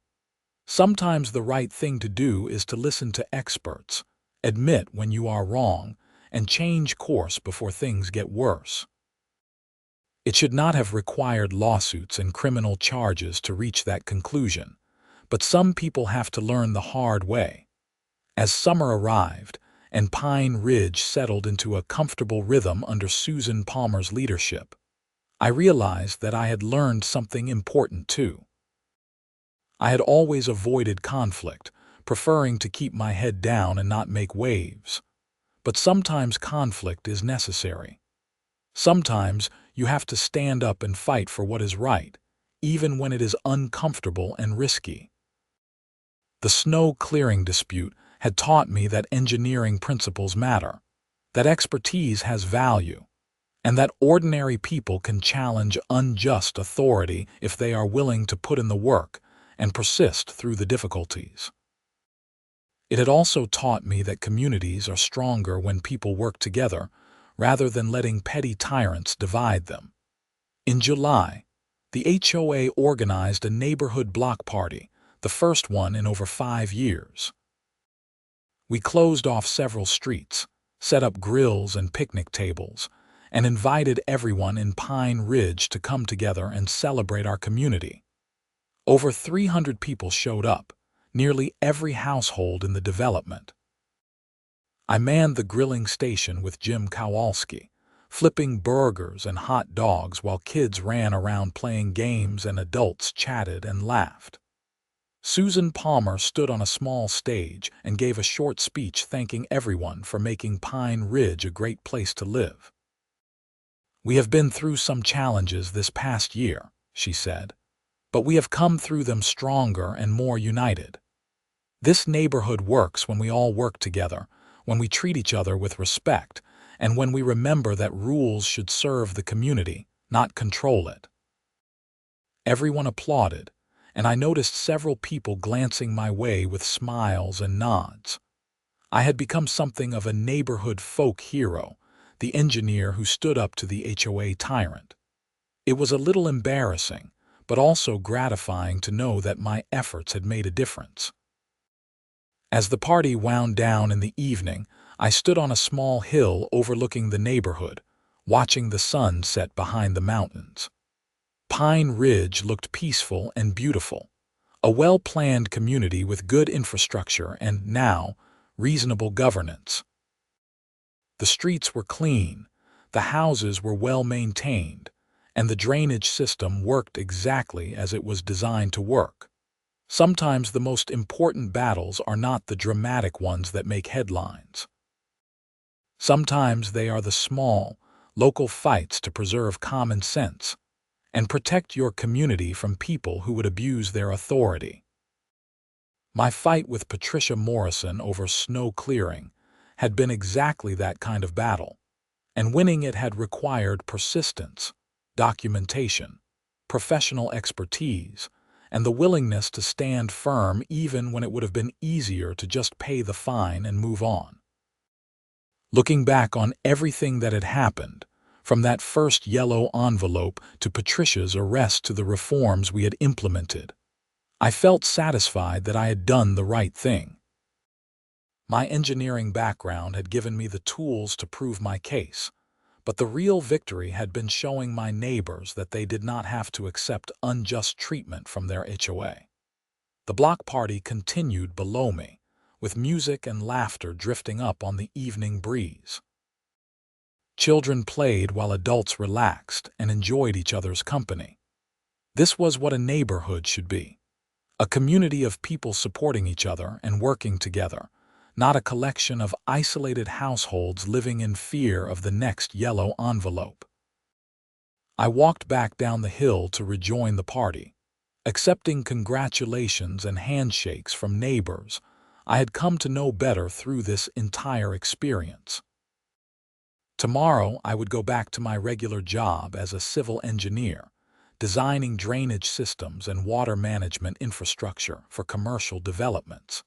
Sometimes the right thing to do is to listen to experts, admit when you are wrong, and change course before things get worse. It should not have required lawsuits and criminal charges to reach that conclusion, but some people have to learn the hard way. As summer arrived, and Pine Ridge settled into a comfortable rhythm under Susan Palmer's leadership, I realized that I had learned something important too. I had always avoided conflict, preferring to keep my head down and not make waves. But sometimes conflict is necessary. Sometimes you have to stand up and fight for what is right, even when it is uncomfortable and risky. The snow clearing dispute had taught me that engineering principles matter, that expertise has value, and that ordinary people can challenge unjust authority if they are willing to put in the work and persist through the difficulties. It had also taught me that communities are stronger when people work together rather than letting petty tyrants divide them. In July, the HOA organized a neighborhood block party, the first one in over 5 years. We closed off several streets, set up grills and picnic tables, and invited everyone in Pine Ridge to come together and celebrate our community. Over 300 people showed up, nearly every household in the development. I manned the grilling station with Jim Kowalski, flipping burgers and hot dogs while kids ran around playing games and adults chatted and laughed. Susan Palmer stood on a small stage and gave a short speech thanking everyone for making Pine Ridge a great place to live. "We have been through some challenges this past year," she said, "but we have come through them stronger and more united. This neighborhood works when we all work together, when we treat each other with respect, and when we remember that rules should serve the community, not control it." Everyone applauded, and I noticed several people glancing my way with smiles and nods. I had become something of a neighborhood folk hero, the engineer who stood up to the HOA tyrant. It was a little embarrassing, but also gratifying to know that my efforts had made a difference. As the party wound down in the evening, I stood on a small hill overlooking the neighborhood, watching the sun set behind the mountains. Pine Ridge looked peaceful and beautiful, a well-planned community with good infrastructure and, now, reasonable governance. The streets were clean, the houses were well-maintained, and the drainage system worked exactly as it was designed to work. Sometimes the most important battles are not the dramatic ones that make headlines. Sometimes they are the small, local fights to preserve common sense and protect your community from people who would abuse their authority. My fight with Patricia Morrison over snow clearing had been exactly that kind of battle, and winning it had required persistence, documentation, professional expertise, and the willingness to stand firm even when it would have been easier to just pay the fine and move on. Looking back on everything that had happened, from that first yellow envelope to Patricia's arrest to the reforms we had implemented, I felt satisfied that I had done the right thing. My engineering background had given me the tools to prove my case, but the real victory had been showing my neighbors that they did not have to accept unjust treatment from their HOA. The block party continued below me, with music and laughter drifting up on the evening breeze. Children played while adults relaxed and enjoyed each other's company. This was what a neighborhood should be, a community of people supporting each other and working together, not a collection of isolated households living in fear of the next yellow envelope. I walked back down the hill to rejoin the party, Accepting congratulations and handshakes from neighbors, I had come to know better through this entire experience. Tomorrow, I would go back to my regular job as a civil engineer, designing drainage systems and water management infrastructure for commercial developments.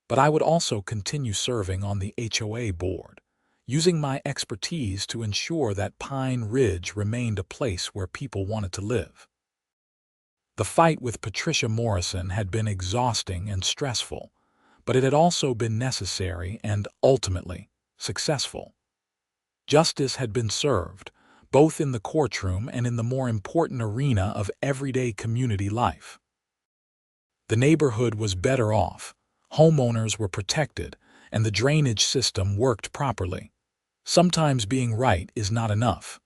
But I would also continue serving on the HOA board, using my expertise to ensure that Pine Ridge remained a place where people wanted to live. The fight with Patricia Morrison had been exhausting and stressful, but it had also been necessary and, ultimately, successful. Justice had been served, both in the courtroom and in the more important arena of everyday community life. The neighborhood was better off, homeowners were protected, and the drainage system worked properly. Sometimes being right is not enough.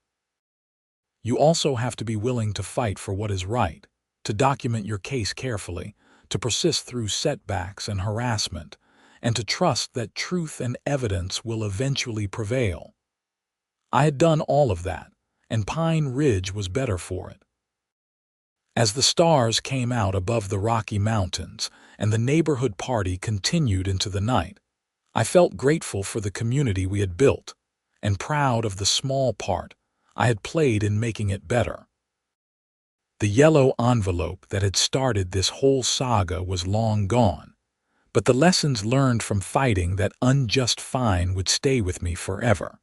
You also have to be willing to fight for what is right, to document your case carefully, to persist through setbacks and harassment, and to trust that truth and evidence will eventually prevail. I had done all of that, and Pine Ridge was better for it. As the stars came out above the Rocky Mountains and the neighborhood party continued into the night, I felt grateful for the community we had built and proud of the small part I had played in making it better. The yellow envelope that had started this whole saga was long gone, but the lessons learned from fighting that unjust fine would stay with me forever.